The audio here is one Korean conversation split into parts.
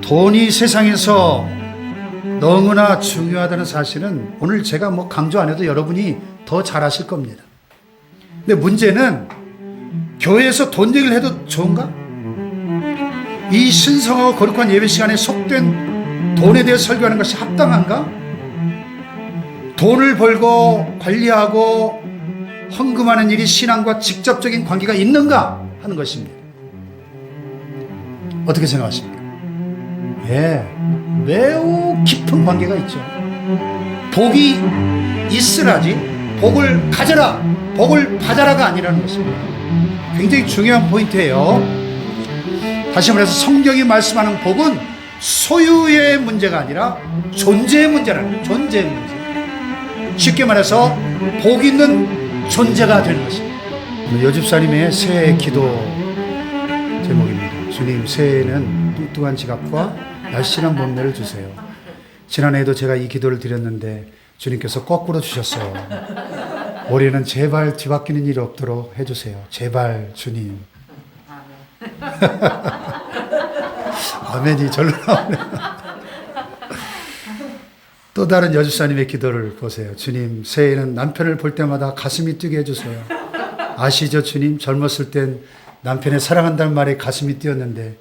돈이 세상에서 너무나 중요하다는 사실은 오늘 제가 강조 안 해도 여러분이 더 잘 아실 겁니다. 근데 문제는 교회에서 돈 얘기를 해도 좋은가? 이 신성하고 거룩한 예배 시간에 속된 돈에 대해 설교하는 것이 합당한가? 돈을 벌고 관리하고 헌금하는 일이 신앙과 직접적인 관계가 있는가 하는 것입니다. 어떻게 생각하십니까? 예, 매우 깊은 관계가 있죠. 복이 있으라지 복을 가져라, 복을 받아라가 아니라는 것입니다. 굉장히 중요한 포인트예요. 다시 말해서 성경이 말씀하는 복은 소유의 문제가 아니라 존재의 문제라는 거예요. 존재의 문제. 쉽게 말해서 복 있는 존재가 되는 것입니다. 여집사님의 새해 기도 제목입니다. 주님, 새해에는 뚱뚱한 지갑과 날씬한 몸매를 주세요. 지난해에도 제가 이 기도를 드렸는데 주님께서 거꾸로 주셨어요. 올해는 제발 뒤바뀌는 일이 없도록 해주세요. 제발 주님. 아멘이 절로 나오네. 또 다른 여집사님의 기도를 보세요. 주님, 새해에는 남편을 볼 때마다 가슴이 뛰게 해주세요. 아시죠, 주님? 젊었을 땐 남편의 사랑한다는 말에 가슴이 뛰었는데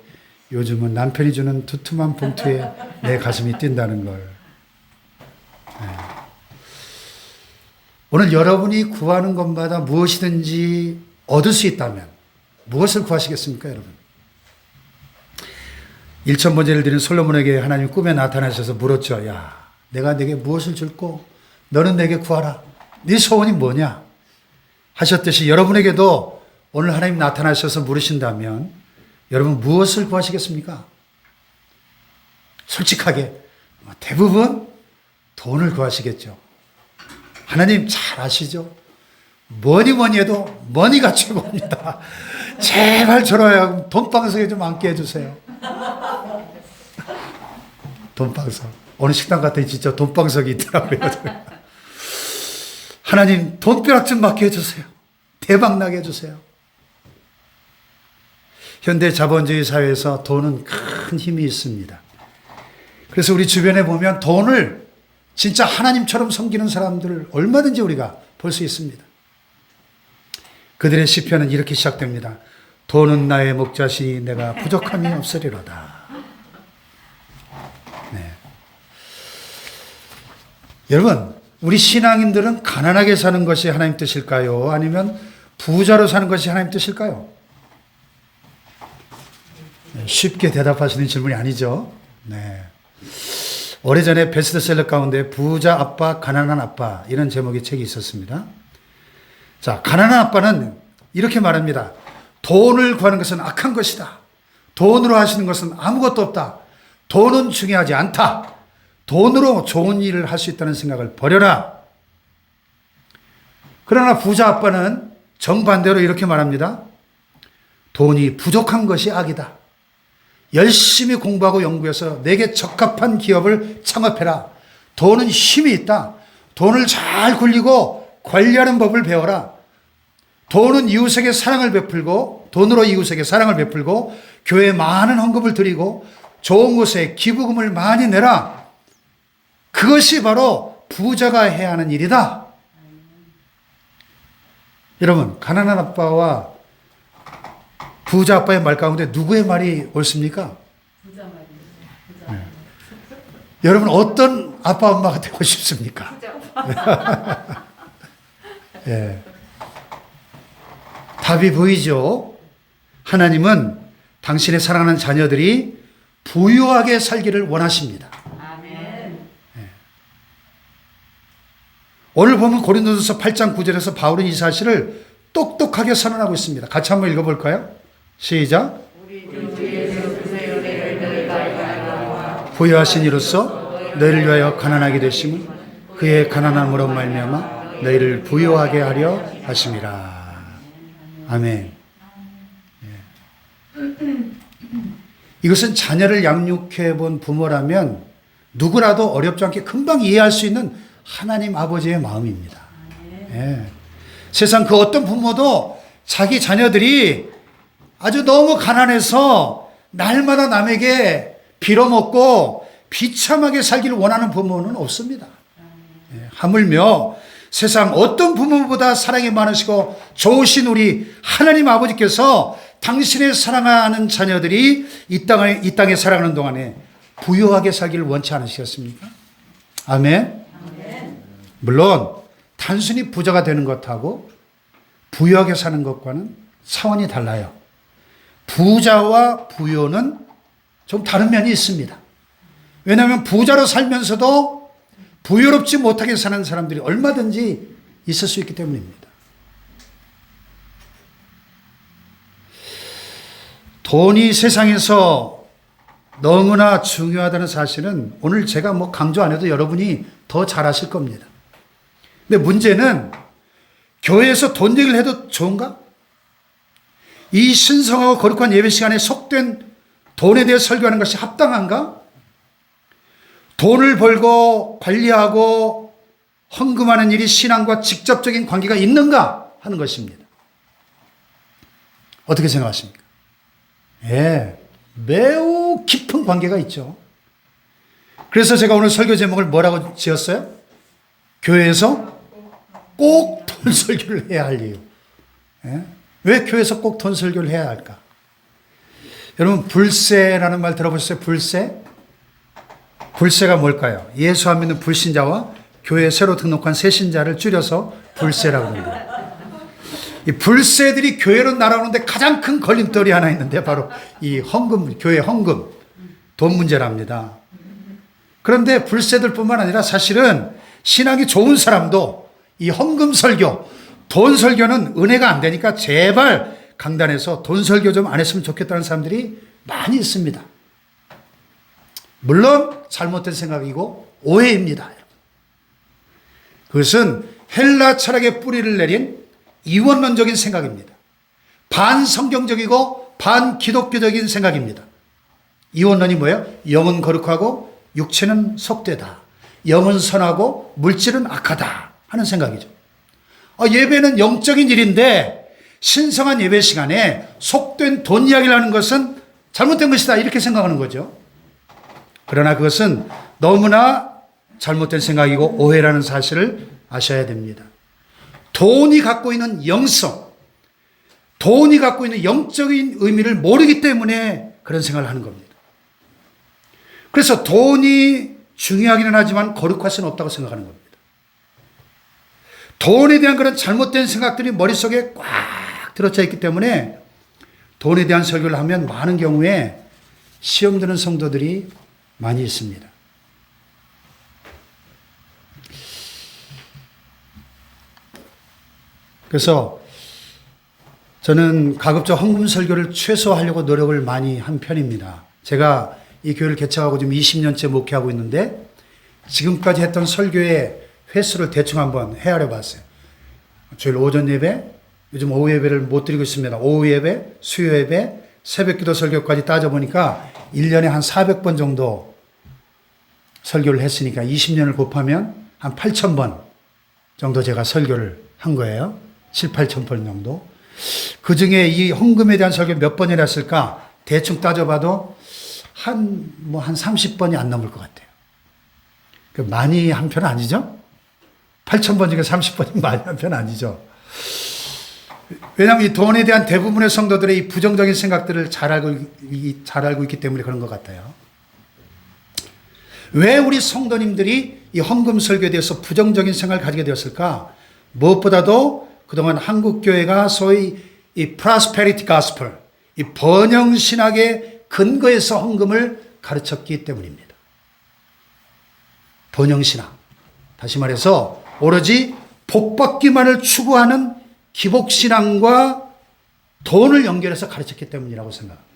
요즘은 남편이 주는 두툼한 봉투에 내 가슴이 뛴다는 걸. 네. 오늘 여러분이 구하는 것마다 무엇이든지 얻을 수 있다면 무엇을 구하시겠습니까, 여러분? 일천번제를 드린 솔로몬에게 하나님 꿈에 나타나셔서 물었죠. 야, 내가 내게 무엇을 줄고 너는 내게 구하라. 네 소원이 뭐냐? 하셨듯이 여러분에게도 오늘 하나님 나타나셔서 물으신다면 여러분 무엇을 구하시겠습니까? 솔직하게 대부분 돈을 구하시겠죠. 하나님 잘 아시죠? 뭐니 해도 머니가 최고입니다. 제발 저러요. 돈방석에 좀 앉게 해주세요. 돈방석. 어느 식당 갔더니 진짜 돈방석이 있더라고요. 하나님 돈벼락 좀 맞게 해주세요. 대박 나게 해주세요. 현대 자본주의 사회에서 돈은 큰 힘이 있습니다. 그래서 우리 주변에 보면 돈을 진짜 하나님처럼 섬기는 사람들을 얼마든지 우리가 볼 수 있습니다. 그들의 시편은 이렇게 시작됩니다. 돈은 나의 목자시니 내가 부족함이 없으리로다. 네. 여러분, 우리 신앙인들은 가난하게 사는 것이 하나님 뜻일까요? 아니면 부자로 사는 것이 하나님 뜻일까요? 쉽게 대답하시는 질문이 아니죠. 네. 오래전에 베스트셀러 가운데 부자 아빠, 가난한 아빠 이런 제목의 책이 있었습니다. 자, 가난한 아빠는 이렇게 말합니다. 돈을 구하는 것은 악한 것이다. 돈으로 하시는 것은 아무것도 없다. 돈은 중요하지 않다. 돈으로 좋은 일을 할 수 있다는 생각을 버려라. 그러나 부자 아빠는 정반대로 이렇게 말합니다. 돈이 부족한 것이 악이다. 열심히 공부하고 연구해서 내게 적합한 기업을 창업해라. 돈은 힘이 있다. 돈을 잘 굴리고 관리하는 법을 배워라. 돈은 이웃에게 사랑을 베풀고 돈으로 이웃에게 사랑을 베풀고 교회에 많은 헌금을 드리고 좋은 곳에 기부금을 많이 내라. 그것이 바로 부자가 해야 하는 일이다. 여러분, 가난한 아빠와 부자 아빠의 말 가운데 누구의 말이 옳습니까? 부자 말입니다. 네. 여러분 어떤 아빠 엄마가 되고 싶습니까? 예. 답이 보이죠? 하나님은 당신의 사랑하는 자녀들이 부유하게 살기를 원하십니다. 아멘. 예. 오늘 보면 고린도전서 8장 9절에서 바울은 이 사실을 똑똑하게 선언하고 있습니다. 같이 한번 읽어볼까요? 시작. 부유하신 이로써 너희를 위하여 가난하게 되심은 그의 가난함으로 말미암아 너희를 부유하게 하려 하심이라. 아멘. 이것은 자녀를 양육해 본 부모라면 누구라도 어렵지 않게 금방 이해할 수 있는 하나님 아버지의 마음입니다. 예. 세상 그 어떤 부모도 자기 자녀들이 아주 너무 가난해서 날마다 남에게 빌어먹고 비참하게 살기를 원하는 부모는 없습니다. 하물며 세상 어떤 부모보다 사랑이 많으시고 좋으신 우리 하나님 아버지께서 당신의 사랑하는 자녀들이 이 땅에 살아가는 동안에 부유하게 살기를 원치 않으시겠습니까? 아멘. 물론 단순히 부자가 되는 것하고 부유하게 사는 것과는 차원이 달라요. 부자와 부유는 좀 다른 면이 있습니다. 왜냐하면 부자로 살면서도 부유롭지 못하게 사는 사람들이 얼마든지 있을 수 있기 때문입니다. 돈이 세상에서 너무나 중요하다는 사실은 오늘 제가 강조 안 해도 여러분이 더 잘 아실 겁니다. 근데 문제는 교회에서 돈 얘기를 해도 좋은가? 이 신성하고 거룩한 예배 시간에 속된 돈에 대해 설교하는 것이 합당한가? 돈을 벌고 관리하고 헌금하는 일이 신앙과 직접적인 관계가 있는가 하는 것입니다. 어떻게 생각하십니까? 예, 매우 깊은 관계가 있죠. 그래서 제가 오늘 설교 제목을 뭐라고 지었어요? 교회에서 꼭 돈 설교를 해야 할 이유. 예? 왜 교회에서 꼭 돈 설교를 해야 할까? 여러분, 불세라는 말 들어보셨어요? 불세? 불세가 뭘까요? 예수 안 믿는 불신자와 교회에 새로 등록한 새신자를 줄여서 불세라고 합니다. 이 불세들이 교회로 날아오는데 가장 큰 걸림돌이 하나 있는데 바로 이 헌금, 교회 헌금, 돈 문제랍니다. 그런데 불세들뿐만 아니라 사실은 신앙이 좋은 사람도 이 헌금 설교, 돈 설교는 은혜가 안 되니까 제발 강단에서 돈 설교 좀 안 했으면 좋겠다는 사람들이 많이 있습니다. 물론 잘못된 생각이고 오해입니다. 그것은 헬라 철학의 뿌리를 내린 이원론적인 생각입니다. 반성경적이고 반기독교적인 생각입니다. 이원론이 뭐예요? 영은 거룩하고 육체는 속되다. 영은 선하고 물질은 악하다 하는 생각이죠. 예배는 영적인 일인데 신성한 예배 시간에 속된 돈 이야기를 하는 것은 잘못된 것이다 이렇게 생각하는 거죠. 그러나 그것은 너무나 잘못된 생각이고 오해라는 사실을 아셔야 됩니다. 돈이 갖고 있는 영성, 돈이 갖고 있는 영적인 의미를 모르기 때문에 그런 생각을 하는 겁니다. 그래서 돈이 중요하기는 하지만 거룩할 수는 없다고 생각하는 겁니다. 돈에 대한 그런 잘못된 생각들이 머릿속에 꽉 들어차 있기 때문에 돈에 대한 설교를 하면 많은 경우에 시험 드는 성도들이 많이 있습니다. 그래서 저는 가급적 헌금 설교를 최소화하려고 노력을 많이 한 편입니다. 제가 이 교회를 개척하고 지금 20년째 목회하고 있는데 지금까지 했던 설교의 횟수를 대충 한번 헤아려 봤어요. 주일 오전 예배, 요즘 오후 예배를 못 드리고 있습니다. 오후 예배, 수요 예배, 새벽 기도 설교까지 따져보니까 1년에 한 400번 정도 설교를 했으니까 20년을 곱하면 한 8,000번 정도 제가 설교를 한 거예요. 7, 8,000번 정도. 그 중에 이 헌금에 대한 설교 몇 번이나 했을까? 대충 따져봐도 한 30번이 안 넘을 것 같아요. 많이 한 편은 아니죠? 8,000번 중에 30번이 많이 한 편은 아니죠. 왜냐하면 이 돈에 대한 대부분의 성도들의 이 부정적인 생각들을 잘 알고 있기 때문에 그런 것 같아요. 왜 우리 성도님들이 이 헌금 설교에 대해서 부정적인 생각을 가지게 되었을까? 무엇보다도 그동안 한국교회가 소위 이 프로스페리티 가스펠, 이 번영신학의 근거에서 헌금을 가르쳤기 때문입니다. 번영신학. 다시 말해서 오로지 복받기만을 추구하는 기복신앙과 돈을 연결해서 가르쳤기 때문이라고 생각합니다.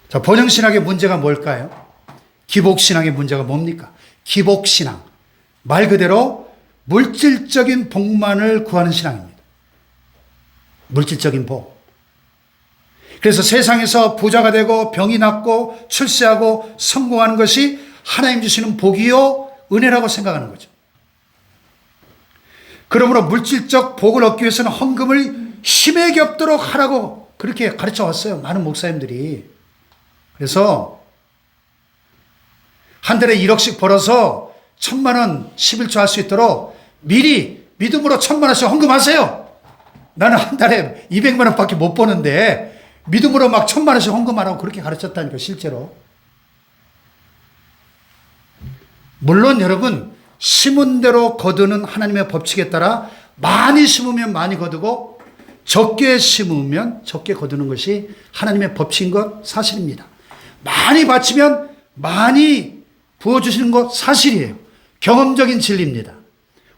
자, 번영신학의 문제가 뭘까요? 기복신앙의 문제가 뭡니까? 기복신앙. 말 그대로 물질적인 복만을 구하는 신앙입니다. 물질적인 복. 그래서 세상에서 부자가 되고 병이 낫고 출세하고 성공하는 것이 하나님 주시는 복이요 은혜라고 생각하는 거죠. 그러므로 물질적 복을 얻기 위해서는 헌금을 힘에 겹도록 하라고 그렇게 가르쳐 왔어요. 많은 목사님들이. 그래서 한 달에 1억씩 벌어서 1,000만 원 11조 할 수 있도록 미리 믿음으로 1,000만 원씩 헌금하세요. 나는 한 달에 200만 원밖에 못 버는데 믿음으로 막 1,000만 원씩 헌금하라고 그렇게 가르쳤다니까, 실제로. 물론 여러분, 심은 대로 거두는 하나님의 법칙에 따라 많이 심으면 많이 거두고 적게 심으면 적게 거두는 것이 하나님의 법칙인 것 사실입니다. 많이 바치면 많이 부어주시는 것 사실이에요. 경험적인 진리입니다.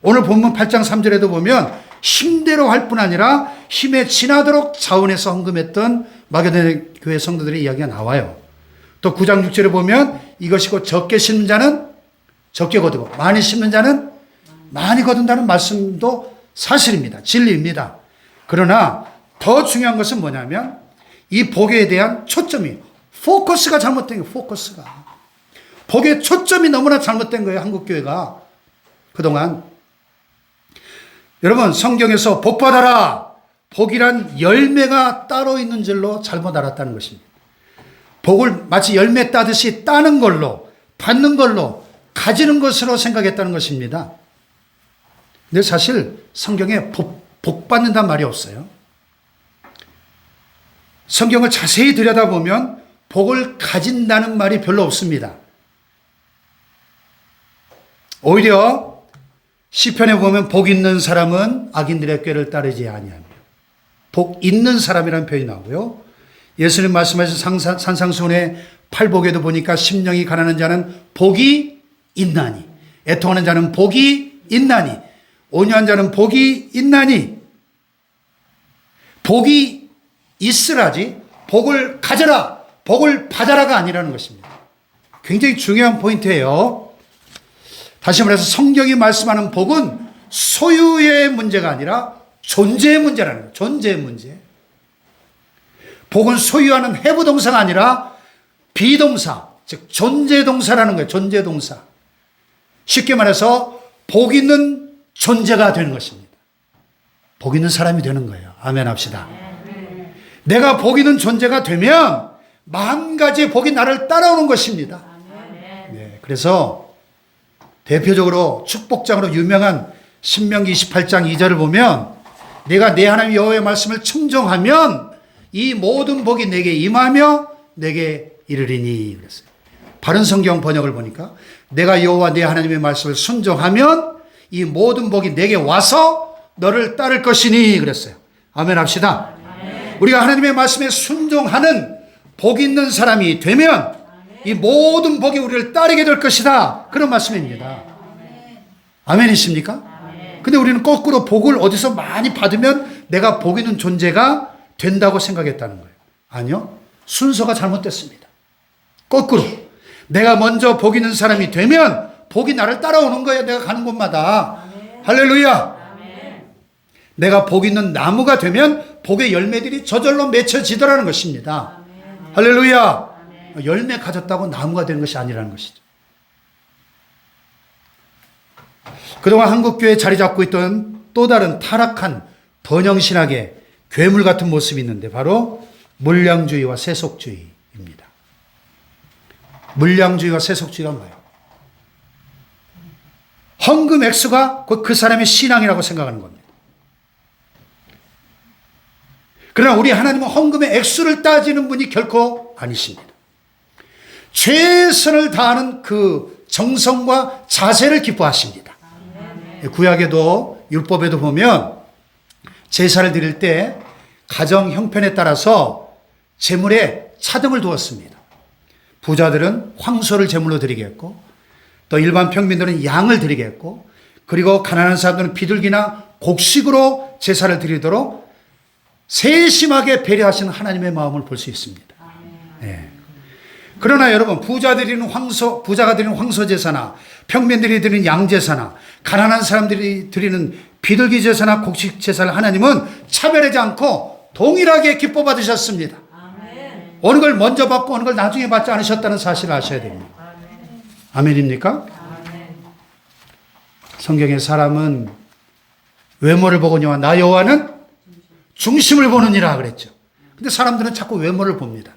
오늘 본문 8장 3절에도 보면 힘대로 할 뿐 아니라 힘에 지나도록 자원해서 헌금했던 마게도냐 교회 성도들의 이야기가 나와요. 또 9장 6절에 보면 이것이 곧 적게 심는 자는 적게 거두고 많이 심는 자는 많이 거둔다는 말씀도 사실입니다. 진리입니다. 그러나 더 중요한 것은 뭐냐면 이 복에 대한 초점이, 포커스가 잘못된 거예요. 포커스가. 복의 초점이 너무나 잘못된 거예요. 한국교회가 그동안. 여러분, 성경에서 복 받아라, 복이란 열매가 따로 있는 줄로 잘못 알았다는 것입니다. 복을 마치 열매 따듯이 따는 걸로, 받는 걸로, 가지는 것으로 생각했다는 것입니다. 근데 사실 성경에 복 받는다는 말이 없어요. 성경을 자세히 들여다보면 복을 가진다는 말이 별로 없습니다. 오히려 시편에 보면 복 있는 사람은 악인들의 꾀를 따르지 아니하며, 복 있는 사람이라는 표현이 나오고요. 예수님 말씀하신 산상수훈의 팔복에도 보니까 심령이 가난한 자는 복이 있나니, 애통하는 자는 복이 있나니, 온유한 자는 복이 있나니, 복이 있으라지 복을 가져라, 복을 받아라가 아니라는 것입니다. 굉장히 중요한 포인트예요. 다시 말해서 성경이 말씀하는 복은 소유의 문제가 아니라 존재의 문제라는 거예요. 존재의 문제. 복은 소유하는 해부동사가 아니라 비동사, 즉 존재동사라는 거예요. 존재동사. 쉽게 말해서 복 있는 존재가 되는 것입니다. 복 있는 사람이 되는 거예요. 아멘 합시다. 내가 복 있는 존재가 되면 만 가지의 복이 나를 따라오는 것입니다. 네, 그래서 대표적으로 축복장으로 유명한 신명기 28장 2절을 보면 내가 내 하나님 여호와의 말씀을 청종하면 이 모든 복이 내게 임하며 내게 이르리니 그랬어요. 바른 성경 번역을 보니까 내가 여호와 내 하나님의 말씀을 순종하면 이 모든 복이 내게 와서 너를 따를 것이니 그랬어요. 아멘 합시다. 아멘. 우리가 하나님의 말씀에 순종하는 복 있는 사람이 되면 이 모든 복이 우리를 따르게 될 것이다. 그런 말씀입니다. 아멘이십니까? 근데 우리는 거꾸로 복을 어디서 많이 받으면 내가 복 있는 존재가 된다고 생각했다는 거예요. 아니요. 순서가 잘못됐습니다. 거꾸로. 내가 먼저 복 있는 사람이 되면 복이 나를 따라오는 거예요. 내가 가는 곳마다. 할렐루야. 내가 복 있는 나무가 되면 복의 열매들이 저절로 맺혀지더라는 것입니다. 할렐루야. 열매 가졌다고 나무가 되는 것이 아니라는 것이죠. 그동안 한국교회에 자리 잡고 있던 또 다른 타락한 번영신학의 괴물 같은 모습이 있는데 바로 물량주의와 세속주의입니다. 물량주의와 세속주의가 뭐예요? 헌금 액수가 곧 그 사람의 신앙이라고 생각하는 겁니다. 그러나 우리 하나님은 헌금의 액수를 따지는 분이 결코 아니십니다. 최선을 다하는 그 정성과 자세를 기뻐하십니다. 구약에도 율법에도 보면 제사를 드릴 때 가정 형편에 따라서 제물에 차등을 두었습니다. 부자들은 황소를 제물로 드리겠고 또 일반 평민들은 양을 드리겠고 그리고 가난한 사람들은 비둘기나 곡식으로 제사를 드리도록 세심하게 배려하시는 하나님의 마음을 볼 수 있습니다. 네. 그러나 여러분 부자가 드리는 황소 제사나 평민들이 드리는 양 제사나 가난한 사람들이 드리는 비둘기 제사나 곡식 제사를 하나님은 차별하지 않고 동일하게 기뻐 받으셨습니다. 어느 걸 먼저 받고 어느 걸 나중에 받지 않으셨다는 사실을 아셔야 됩니다. 아멘입니까? 성경의 사람은 외모를 보거니와 나 여호와는 중심을 보느니라 그랬죠. 근데 사람들은 자꾸 외모를 봅니다.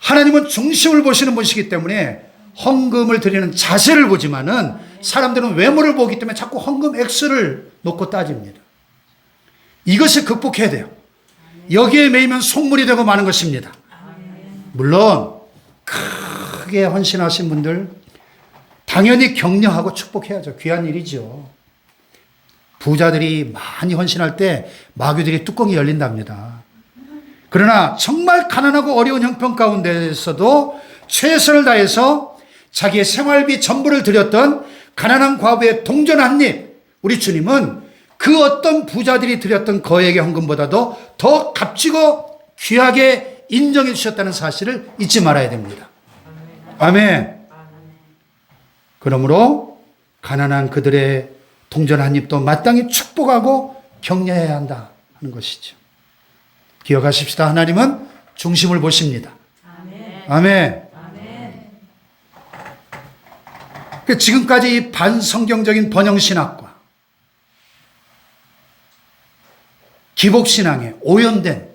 하나님은 중심을 보시는 분이시기 때문에 헌금을 드리는 자세를 보지만은 사람들은 외모를 보기 때문에 자꾸 헌금 액수를 놓고 따집니다. 이것을 극복해야 돼요. 여기에 매이면 속물이 되고 마는 것입니다. 물론 크게 헌신하신 분들 당연히 격려하고 축복해야죠. 귀한 일이죠. 부자들이 많이 헌신할 때 마귀들이 뚜껑이 열린답니다. 그러나 정말 가난하고 어려운 형편 가운데서도 최선을 다해서 자기의 생활비 전부를 드렸던 가난한 과부의 동전 한 입, 우리 주님은 그 어떤 부자들이 드렸던 거액의 헌금보다도 더 값지고 귀하게 인정해 주셨다는 사실을 잊지 말아야 됩니다. 아멘. 그러므로 가난한 그들의 동전 한 입도 마땅히 축복하고 격려해야 한다 하는 것이죠. 기억하십시다. 하나님은 중심을 보십니다. 아멘. 아멘. 지금까지 이 반성경적인 번영신학과 기복신앙에 오염된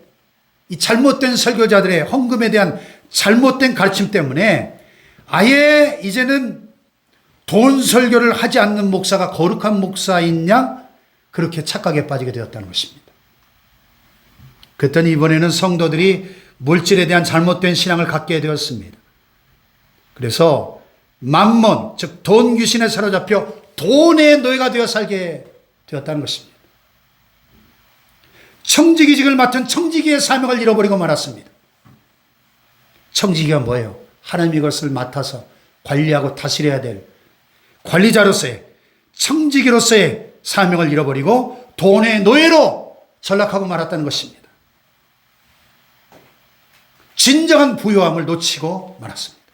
이 잘못된 설교자들의 헌금에 대한 잘못된 가르침 때문에 아예 이제는 돈 설교를 하지 않는 목사가 거룩한 목사인 양 그렇게 착각에 빠지게 되었다는 것입니다. 그랬더니 이번에는 성도들이 물질에 대한 잘못된 신앙을 갖게 되었습니다. 그래서 만몬, 즉 돈 귀신에 사로잡혀 돈의 노예가 되어 살게 되었다는 것입니다. 청지기직을 맡은 청지기의 사명을 잃어버리고 말았습니다. 청지기가 뭐예요? 하나님이 이것을 맡아서 관리하고 다스려야 될 관리자로서의 청지기로서의 사명을 잃어버리고 돈의 노예로 전락하고 말았다는 것입니다. 진정한 부요함을 놓치고 말았습니다.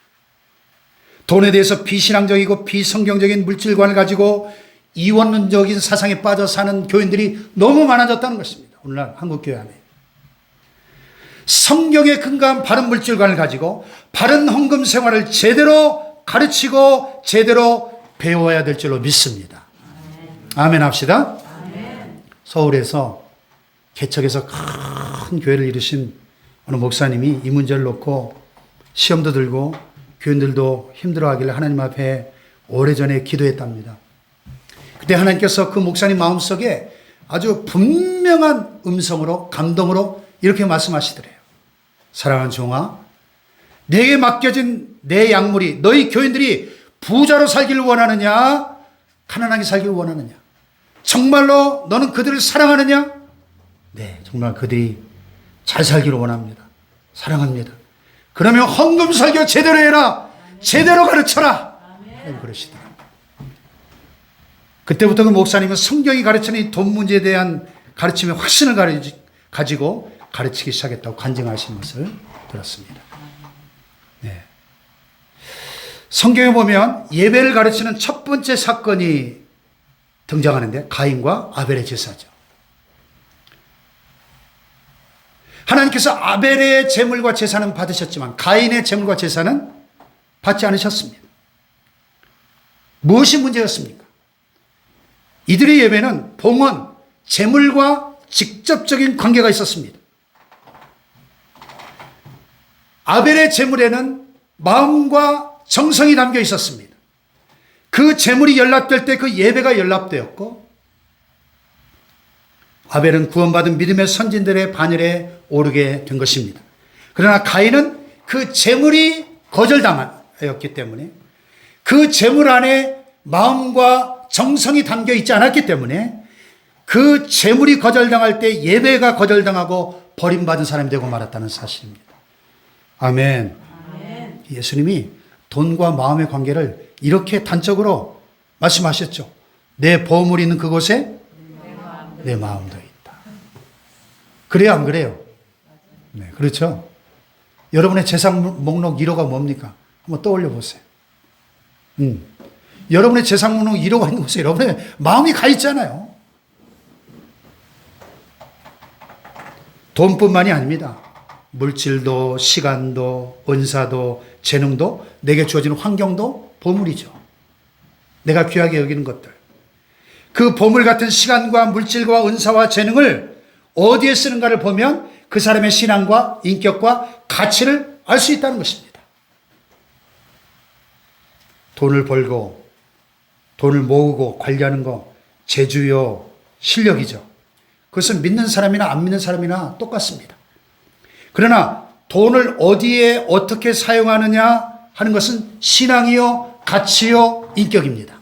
돈에 대해서 비신앙적이고 비성경적인 물질관을 가지고 이원론적인 사상에 빠져 사는 교인들이 너무 많아졌다는 것입니다. 오늘날 한국교회 안에. 성경에 근거한 바른 물질관을 가지고 바른 헌금 생활을 제대로 가르치고 제대로 배워야 될 줄로 믿습니다. 아멘 합시다. 서울에서 개척에서 큰 교회를 이루신 어느 목사님이 이 문제를 놓고 시험도 들고 교인들도 힘들어하길래 하나님 앞에 오래전에 기도했답니다. 그때 하나님께서 그 목사님 마음속에 아주 분명한 음성으로 감동으로 이렇게 말씀하시더래요. 사랑하는 종아, 내게 맡겨진 내 약물이 너희 교인들이 부자로 살기를 원하느냐 가난하게 살기를 원하느냐, 정말로 너는 그들을 사랑하느냐? 네, 정말 그들이 잘 살기를 원합니다. 사랑합니다. 그러면 헌금 설교 제대로 해라. 제대로 가르쳐라. 그러시더라고요. 그때부터 그 목사님은 성경이 가르치는 이 돈 문제에 대한 가르침의 확신을 가지고 가르치기 시작했다고 간증하신 것을 들었습니다. 네. 성경에 보면 예배를 가르치는 첫 번째 사건이 등장하는데 가인과 아벨의 제사죠. 하나님께서 아벨의 제물과 제사는 받으셨지만 가인의 제물과 제사는 받지 않으셨습니다. 무엇이 문제였습니까? 이들의 예배는 봉헌, 제물과 직접적인 관계가 있었습니다. 아벨의 제물에는 마음과 정성이 담겨 있었습니다. 그 제물이 연락될 때 그 예배가 연락되었고, 아벨은 구원받은 믿음의 선진들의 반열에 오르게 된 것입니다. 그러나 가인은 그 제물이 거절당하였기 때문에 그 제물 안에 마음과 정성이 담겨 있지 않았기 때문에 그 제물이 거절당할 때 예배가 거절당하고 버림받은 사람이 되고 말았다는 사실입니다. 아멘. 아멘. 예수님이 돈과 마음의 관계를 이렇게 단적으로 말씀하셨죠. 내 보물이 있는 그곳에 내 마음도 있다. 그래요, 안 그래요? 네, 그렇죠. 여러분의 재산 목록 1호가 뭡니까? 한번 떠올려 보세요. 여러분의 재산 목록 1호가 있는 곳에 여러분의 마음이 가 있잖아요. 돈뿐만이 아닙니다. 물질도, 시간도, 은사도, 재능도, 내게 주어지는 환경도 보물이죠. 내가 귀하게 여기는 것들. 그 보물 같은 시간과 물질과 은사와 재능을 어디에 쓰는가를 보면 그 사람의 신앙과 인격과 가치를 알 수 있다는 것입니다. 돈을 벌고 돈을 모으고 관리하는 거 재주요 실력이죠. 그것은 믿는 사람이나 안 믿는 사람이나 똑같습니다. 그러나 돈을 어디에 어떻게 사용하느냐 하는 것은 신앙이요, 가치요, 인격입니다.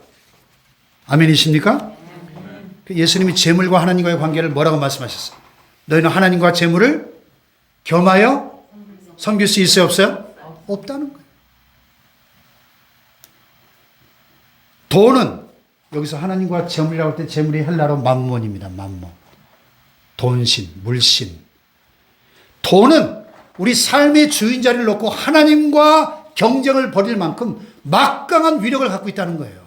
아멘이십니까? 예수님이 재물과 하나님과의 관계를 뭐라고 말씀하셨어요? 너희는 하나님과 재물을 겸하여 섬길 수 있어요, 없어요? 없다는 거예요. 돈은 여기서 하나님과 재물이라고 할 때 재물이 헬라로 맘몬입니다. 맘몬. 돈신, 물신. 돈은 우리 삶의 주인 자리를 놓고 하나님과 경쟁을 벌일 만큼 막강한 위력을 갖고 있다는 거예요.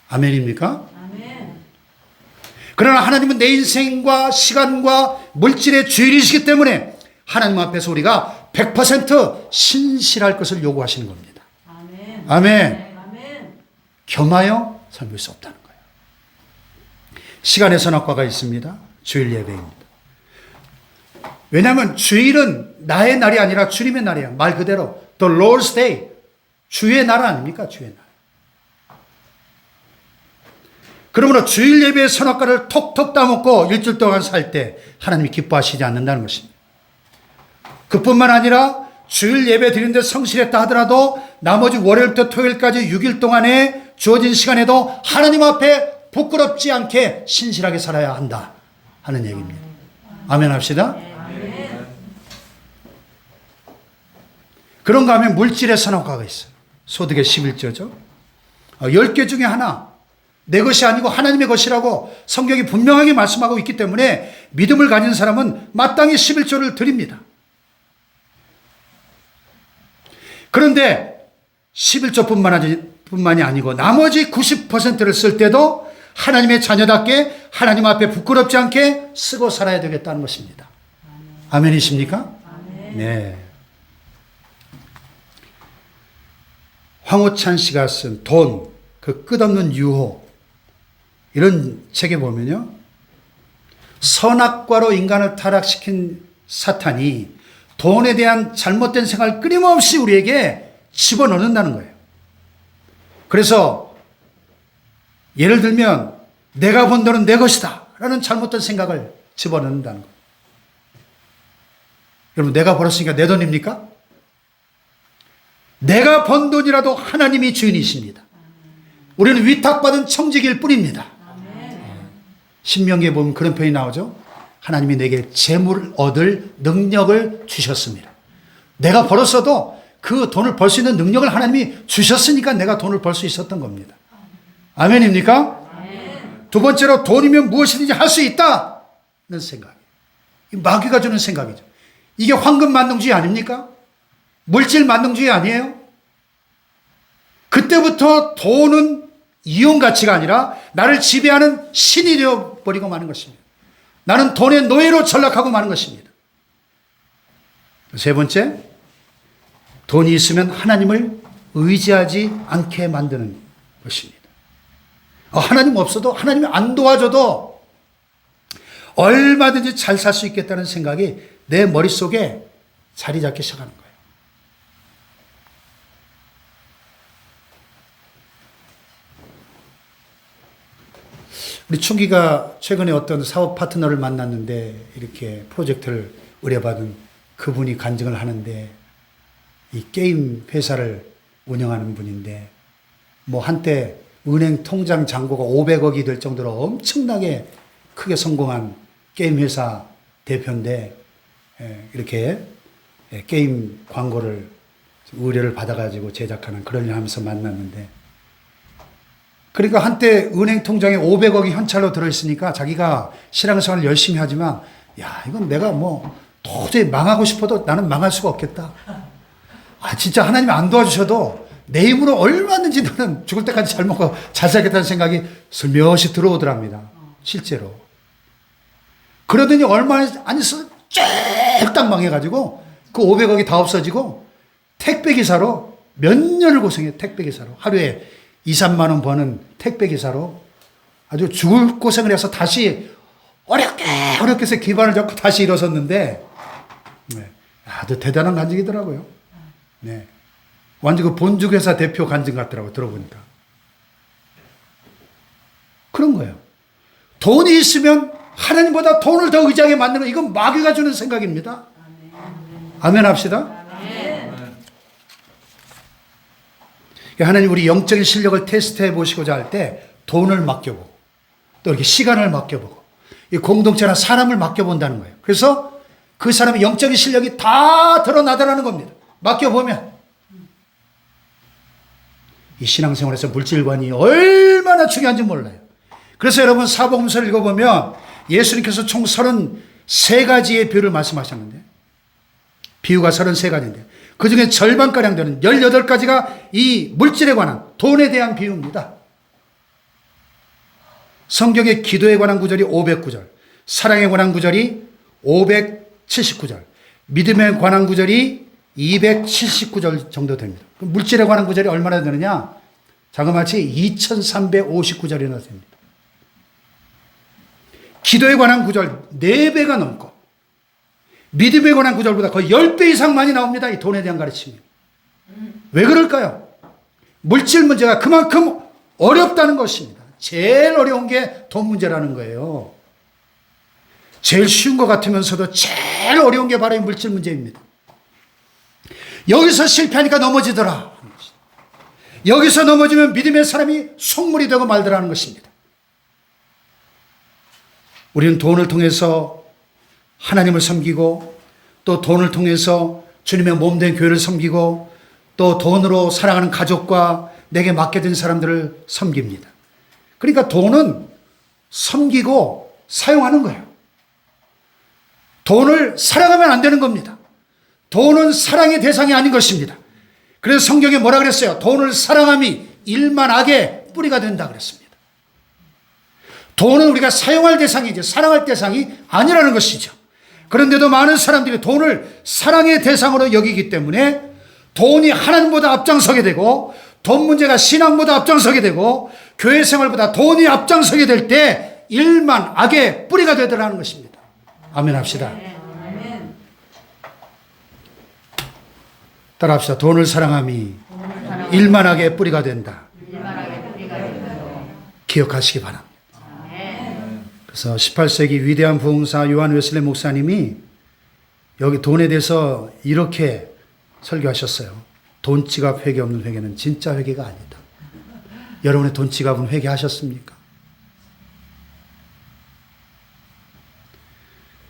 아멘입니까? 아멘. 그러나 하나님은 내 인생과 시간과 물질의 주인이시기 때문에 하나님 앞에서 우리가 100% 신실할 것을 요구하시는 겁니다. 아멘. 아멘. 아멘. 겸하여 섬길 수 없다는 거예요. 시간의 선악과가 있습니다. 주일 예배입니다. 왜냐하면 주일은 나의 날이 아니라 주님의 날이에요. 말 그대로 The Lord's Day. 주의 날 아닙니까? 주의 날. 그러므로 주일 예배의 선악과를 톡톡 따먹고 일주일 동안 살 때 하나님이 기뻐하시지 않는다는 것입니다. 그뿐만 아니라 주일 예배 드리는데 성실했다 하더라도 나머지 월요일부터 토요일까지 6일 동안에 주어진 시간에도 하나님 앞에 부끄럽지 않게 신실하게 살아야 한다 하는 얘기입니다. 아멘 합시다. 그런가 하면 물질의 선악과가 있어요. 소득의 11조죠. 10개 중에 하나 내 것이 아니고 하나님의 것이라고 성경이 분명하게 말씀하고 있기 때문에 믿음을 가진 사람은 마땅히 11조를 드립니다. 그런데 11조뿐만이 아니고 나머지 90%를 쓸 때도 하나님의 자녀답게 하나님 앞에 부끄럽지 않게 쓰고 살아야 되겠다는 것입니다. 아멘이십니까? 아멘. 네. 황호찬 씨가 쓴 돈, 그 끝없는 유혹 이런 책에 보면요. 선악과로 인간을 타락시킨 사탄이 돈에 대한 잘못된 생각을 끊임없이 우리에게 집어넣는다는 거예요. 그래서 예를 들면 내가 번 돈은 내 것이다 라는 잘못된 생각을 집어넣는다는 거예요. 여러분 내가 벌었으니까 내 돈입니까? 내가 번 돈이라도 하나님이 주인이십니다. 우리는 위탁받은 청지기일 뿐입니다. 신명기에 보면 그런 표현이 나오죠. 하나님이 내게 재물을 얻을 능력을 주셨습니다. 내가 벌었어도 그 돈을 벌 수 있는 능력을 하나님이 주셨으니까 내가 돈을 벌 수 있었던 겁니다. 아멘입니까? 아멘. 두 번째로 돈이면 무엇이든지 할 수 있다는 생각. 마귀가 주는 생각이죠. 이게 황금 만능주의 아닙니까? 물질 만능주의 아니에요? 그때부터 돈은 이용 가치가 아니라 나를 지배하는 신이 되어버리고 마는 것입니다. 나는 돈의 노예로 전락하고 마는 것입니다. 세 번째, 돈이 있으면 하나님을 의지하지 않게 만드는 것입니다. 하나님 없어도 하나님이 안 도와줘도 얼마든지 잘 살 수 있겠다는 생각이 내 머릿속에 자리 잡기 시작하는 거예요. 우리 충기가 최근에 어떤 사업 파트너를 만났는데 이렇게 프로젝트를 의뢰받은 그분이 간증을 하는데 이 게임 회사를 운영하는 분인데 뭐 한때 은행 통장 잔고가 500억이 될 정도로 엄청나게 크게 성공한 게임 회사 대표인데 이렇게 게임 광고를 의뢰를 받아가지고 제작하는 그런 일 하면서 만났는데 그러니까 한때 은행 통장에 500억이 현찰로 들어있으니까 자기가 신앙생활을 열심히 하지만 야 이건 내가 뭐 도저히 망하고 싶어도 나는 망할 수가 없겠다. 진짜 하나님이 안 도와주셔도 내 힘으로 얼마든지 나는 죽을 때까지 잘 먹고 잘 살겠다는 생각이 슬며시 들어오더랍니다. 실제로. 그러더니 얼마 안 있어 쫙딱 망해가지고 그 500억이 다 없어지고 택배기사로 몇 년을 고생해. 택배기사로 하루에 2, 3만 원 버는 택배기사로 아주 죽을 고생을 해서 다시 어렵게 해서 기반을 잡고 다시 일어섰는데 아주 대단한 간증이더라고요. 네. 완전 그 본죽회사 대표 간증 같더라고요. 들어보니까. 그런 거예요. 돈이 있으면 하나님보다 돈을 더 의지하게 만드는, 이건 마귀가 주는 생각입니다. 아멘 합시다. 하나님 우리 영적인 실력을 테스트해 보시고자 할 때 돈을 맡겨보고 또 이렇게 시간을 맡겨보고 이 공동체나 사람을 맡겨본다는 거예요. 그래서 그 사람의 영적인 실력이 다 드러나더라는 겁니다. 맡겨보면. 이 신앙생활에서 물질관이 얼마나 중요한지 몰라요. 그래서 여러분 사복음서를 읽어보면 예수님께서 총 33가지의 비유를 말씀하셨는데, 비유가 33가지인데 그 중에 절반가량 되는 18가지가 이 물질에 관한, 돈에 대한 비유입니다. 성경의 기도에 관한 구절이 509절, 사랑에 관한 구절이 579절, 믿음에 관한 구절이 279절 정도 됩니다. 물질에 관한 구절이 얼마나 되느냐? 자그마치 2359절이나 됩니다. 기도에 관한 구절 4배가 넘고 믿음에 관한 구절보다 거의 10배 이상 많이 나옵니다. 이 돈에 대한 가르침이. 왜 그럴까요? 물질 문제가 그만큼 어렵다는 것입니다. 제일 어려운 게 돈 문제라는 거예요. 제일 쉬운 것 같으면서도 제일 어려운 게 바로 이 물질 문제입니다. 여기서 실패하니까 넘어지더라. 여기서 넘어지면 믿음의 사람이 속물이 되고 말더라는 것입니다. 우리는 돈을 통해서 하나님을 섬기고 또 돈을 통해서 주님의 몸된 교회를 섬기고 또 돈으로 사랑하는 가족과 내게 맡겨진 사람들을 섬깁니다. 그러니까 돈은 섬기고 사용하는 거예요. 돈을 사랑하면 안 되는 겁니다. 돈은 사랑의 대상이 아닌 것입니다. 그래서 성경에 뭐라 그랬어요? 돈을 사랑함이 일만 악의 뿌리가 된다 그랬습니다. 돈은 우리가 사용할 대상이지 사랑할 대상이 아니라는 것이죠. 그런데도 많은 사람들이 돈을 사랑의 대상으로 여기기 때문에 돈이 하나님보다 앞장서게 되고 돈 문제가 신앙보다 앞장서게 되고 교회 생활보다 돈이 앞장서게 될 때 일만 악의 뿌리가 되더라는 것입니다. 아멘 합시다. 따라합시다. 돈을 사랑함이 일만 악의 뿌리가 된다. 기억하시기 바랍니다. 그래서 18세기 위대한 부흥사 요한 웨슬리 목사님이 여기 돈에 대해서 이렇게 설교하셨어요. 돈 지갑 회개 없는 회개는 진짜 회개가 아니다. 여러분의 돈 지갑은 회개하셨습니까?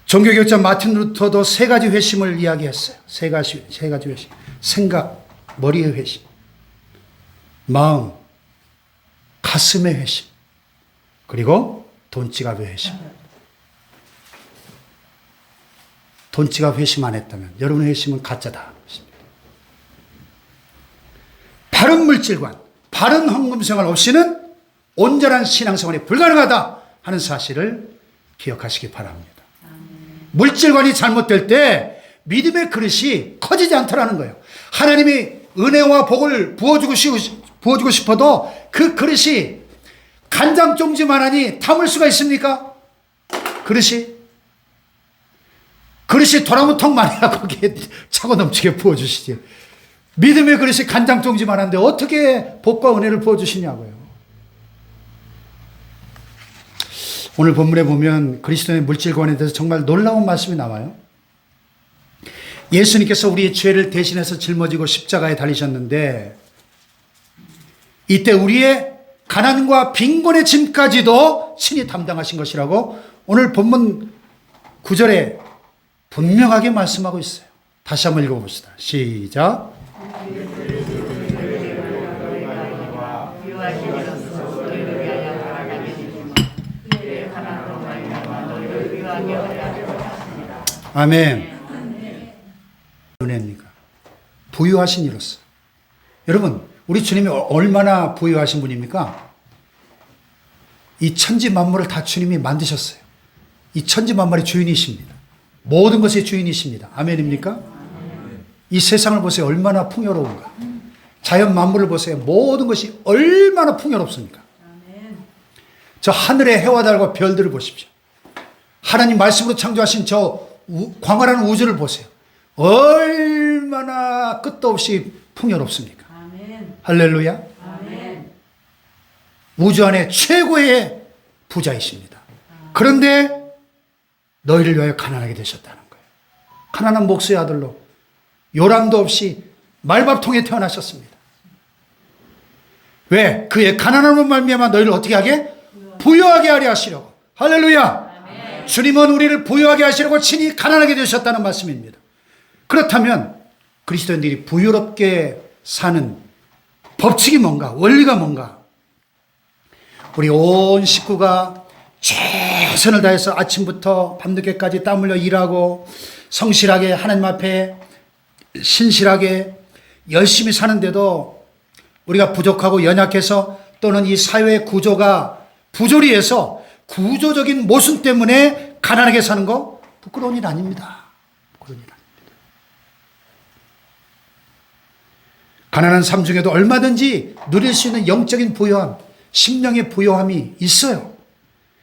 종교개혁자 마틴 루터도 3가지 회심을 이야기했어요. 세 가지 회심. 생각, 머리의 회심, 마음, 가슴의 회심, 그리고 돈지갑의 회심. 돈지갑 회심 안 했다면 여러분의 회심은 가짜다. 바른 물질관, 바른 헌금생활 없이는 온전한 신앙생활이 불가능하다 하는 사실을 기억하시기 바랍니다. 물질관이 잘못될 때 믿음의 그릇이 커지지 않더라는 거예요. 하나님이 은혜와 복을 부어주고 싶어도 그 그릇이 간장종지만하니 담을 수가 있습니까? 그릇이 도라무통만이야 거기에 차고 넘치게 부어주시지. 믿음의 그릇이 간장종지만한데 어떻게 복과 은혜를 부어주시냐고요. 오늘 본문에 보면 그리스도의 물질관에 대해서 정말 놀라운 말씀이 나와요. 예수님께서 우리의 죄를 대신해서 짊어지고 십자가에 달리셨는데 이때 우리의 가난과 빈곤의 짐까지도 친히 담당하신 것이라고 오늘 본문 9절에 분명하게 말씀하고 있어요. 다시 한번 읽어봅시다. 시작. 아멘. 은혜입니까? 부유하신 이로서. 여러분, 우리 주님이 얼마나 부유하신 분입니까? 이 천지 만물을 다 주님이 만드셨어요. 이 천지 만물의 주인이십니다. 모든 것의 주인이십니다. 아멘입니까? 이 세상을 보세요. 얼마나 풍요로운가. 자연 만물을 보세요. 모든 것이 얼마나 풍요롭습니까? 저 하늘의 해와 달과 별들을 보십시오. 하나님 말씀으로 창조하신 저 광활한 우주를 보세요. 얼마나 끝도 없이 풍요롭습니까? 아멘. 할렐루야. 아멘. 우주 안에 최고의 부자이십니다. 그런데 너희를 위하여 가난하게 되셨다는 거예요. 가난한 목수의 아들로 요람도 없이 말밥통에 태어나셨습니다. 왜? 그의 가난함으로 말미암아 너희를 어떻게 하게? 부유하게 하려 하시려고. 할렐루야. 아멘. 주님은 우리를 부유하게 하시려고 친히 가난하게 되셨다는 말씀입니다. 그렇다면 그리스도인들이 부유롭게 사는 법칙이 뭔가, 원리가 뭔가? 우리 온 식구가 최선을 다해서 아침부터 밤늦게까지 땀 흘려 일하고 성실하게 하나님 앞에 신실하게 열심히 사는데도 우리가 부족하고 연약해서 또는 이 사회의 구조가 부조리해서 구조적인 모순 때문에 가난하게 사는 거 부끄러운 일 아닙니다. 부끄러운 일 아닙니다. 가난한 삶 중에도 얼마든지 누릴 수 있는 영적인 부요함, 심령의 부요함이 있어요.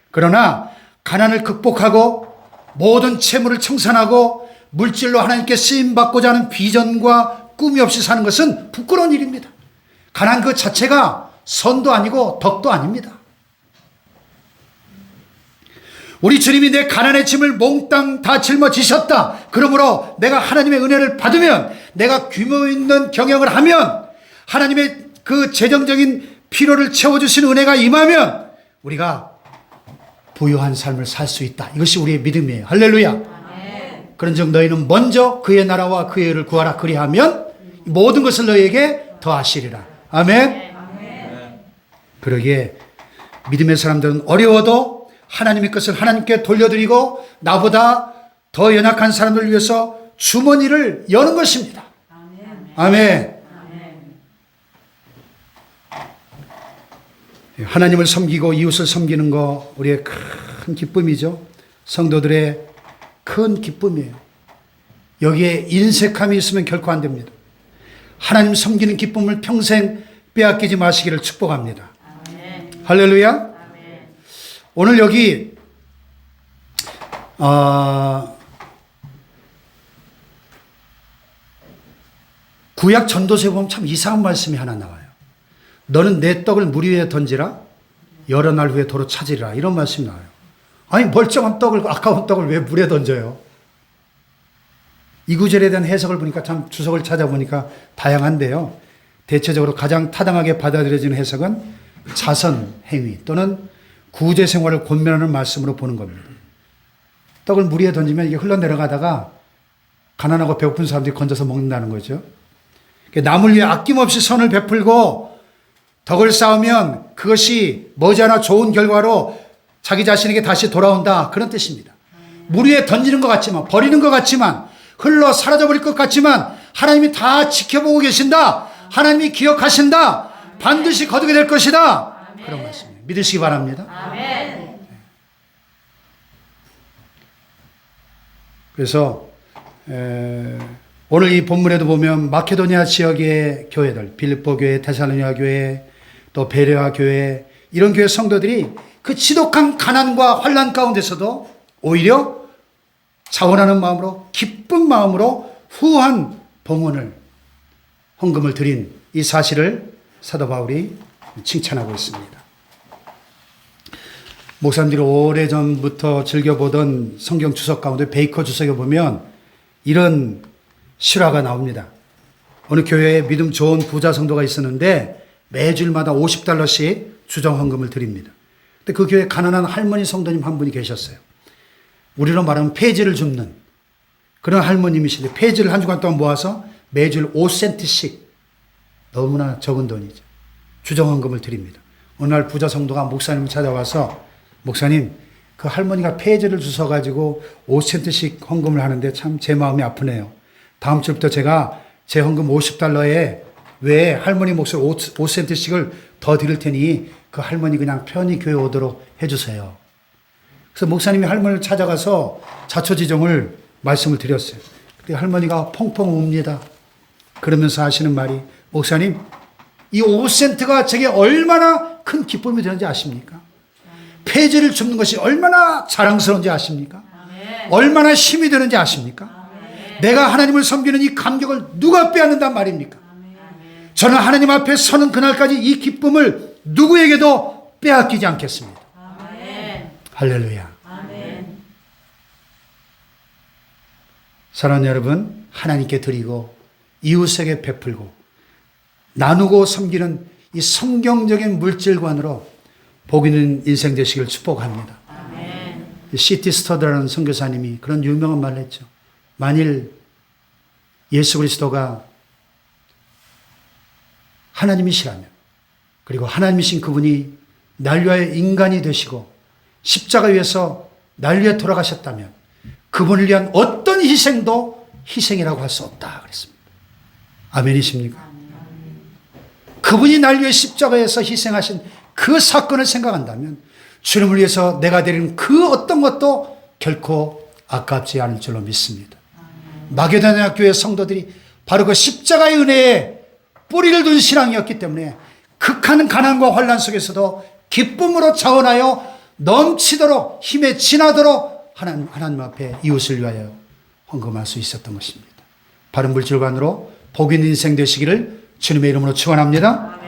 그러나 가난을 극복하고 모든 채무를 청산하고 물질로 하나님께 쓰임받고자 하는 비전과 꿈이 없이 사는 것은 부끄러운 일입니다. 가난 그 자체가 선도 아니고 덕도 아닙니다. 우리 주님이 내 가난의 짐을 몽땅 다 짊어지셨다. 그러므로 내가 하나님의 은혜를 받으면, 내가 규모 있는 경영을 하면, 하나님의 그 재정적인 필요를 채워주시는 은혜가 임하면 우리가 부유한 삶을 살 수 있다. 이것이 우리의 믿음이에요. 할렐루야. 아멘. 그런즉 너희는 먼저 그의 나라와 그의 의를 구하라. 그리하면 모든 것을 너희에게 더하시리라. 아멘. 아멘. 그러기에 믿음의 사람들은 어려워도 하나님의 것을 하나님께 돌려드리고 나보다 더 연약한 사람들을 위해서 주머니를 여는 것입니다. 아멘. 아멘. 아멘. 하나님을 섬기고 이웃을 섬기는 거 우리의 큰 기쁨이죠. 성도들의 큰 기쁨이에요. 여기에 인색함이 있으면 결코 안 됩니다. 하나님 섬기는 기쁨을 평생 빼앗기지 마시기를 축복합니다. 아멘. 할렐루야. 아멘. 오늘 여기 구약 전도서에 보면 참 이상한 말씀이 하나 나와요. 너는 내 떡을 물 위에 던지라 여러 날 후에 도로 찾으리라. 이런 말씀이 나와요. 아니 멀쩡한 떡을, 아까운 떡을 왜 물에 던져요? 이 구절에 대한 해석을 보니까 참 주석을 찾아보니까 다양한데요. 대체적으로 가장 타당하게 받아들여지는 해석은 자선 행위 또는 구제 생활을 권면하는 말씀으로 보는 겁니다. 떡을 물 위에 던지면 이게 흘러내려가다가 가난하고 배고픈 사람들이 건져서 먹는다는 거죠. 남을 위해 아낌없이 선을 베풀고 덕을 쌓으면 그것이 머지않아 좋은 결과로 자기 자신에게 다시 돌아온다. 그런 뜻입니다. 물 위에 던지는 것 같지만, 버리는 것 같지만, 흘러 사라져버릴 것 같지만 하나님이 다 지켜보고 계신다. 하나님이 기억하신다. 반드시 거두게 될 것이다. 그런 말씀이에요. 믿으시기 바랍니다. 아멘. 그래서 오늘 이 본문에도 보면 마케도니아 지역의 교회들, 빌립보 교회, 데살로니가 교회, 또 베레아 교회, 이런 교회 성도들이 그 지독한 가난과 환난 가운데서도 오히려 자원하는 마음으로, 기쁜 마음으로 후한 봉헌을, 헌금을 드린 이 사실을 사도 바울이 칭찬하고 있습니다. 목사님들이 오래전부터 즐겨보던 성경 주석 가운데 베이커 주석에 보면 이런 실화가 나옵니다. 어느 교회에 믿음 좋은 부자 성도가 있었는데 매주일마다 $50씩 주정 헌금을 드립니다. 근데 그 교회에 가난한 할머니 성도님 한 분이 계셨어요. 우리로 말하면 폐지를 줍는 그런 할머님이신데 폐지를 한 주간 동안 모아서 매주일 5센트씩, 너무나 적은 돈이죠, 주정 헌금을 드립니다. 어느 날 부자 성도가 목사님을 찾아와서 목사님, 그 할머니가 폐지를 주셔가지고 5센트씩 헌금을 하는데 참 제 마음이 아프네요. 다음 주부터 제가 제 헌금 $50에 왜 할머니 몫을 5센트씩을 더 드릴 테니 그 할머니 그냥 편히 교회 오도록 해주세요. 그래서 목사님이 할머니를 찾아가서 자초지종을 말씀을 드렸어요. 그때 할머니가 펑펑 웁니다. 그러면서 하시는 말이, 목사님, 이 5센트가 제게 얼마나 큰 기쁨이 되는지 아십니까? 폐지를 줍는 것이 얼마나 자랑스러운지 아십니까? 아멘. 얼마나 힘이 되는지 아십니까? 아멘. 내가 하나님을 섬기는 이 감격을 누가 빼앗는단 말입니까? 저는 하나님 앞에 서는 그날까지 이 기쁨을 누구에게도 빼앗기지 않겠습니다. 아멘. 할렐루야. 아멘. 사랑하는 여러분, 하나님께 드리고 이웃에게 베풀고 나누고 섬기는 이 성경적인 물질관으로 복 있는 인생 되시길 축복합니다. 아멘. C.T. 스터드라는 선교사님이 그런 유명한 말을 했죠. 만일 예수 그리스도가 하나님이시라면, 그리고 하나님이신 그분이 날 위하여 인간이 되시고 십자가 위에서 날 위해 돌아가셨다면 그분을 위한 어떤 희생도 희생이라고 할 수 없다 그랬습니다. 아멘이십니까? 그분이 날 위해 십자가에서 희생하신 그 사건을 생각한다면 주님을 위해서 내가 드리는 그 어떤 것도 결코 아깝지 않을 줄로 믿습니다. 마게도냐 교회 성도들이 바로 그 십자가의 은혜에 뿌리를 둔 신앙이었기 때문에 극한 가난과 환난 속에서도 기쁨으로 자원하여 넘치도록 힘에 지나도록 하나님 앞에 이웃을 위하여 헌금할 수 있었던 것입니다. 바른 물질관으로 복 있는 인생 되시기를 주님의 이름으로 축원합니다.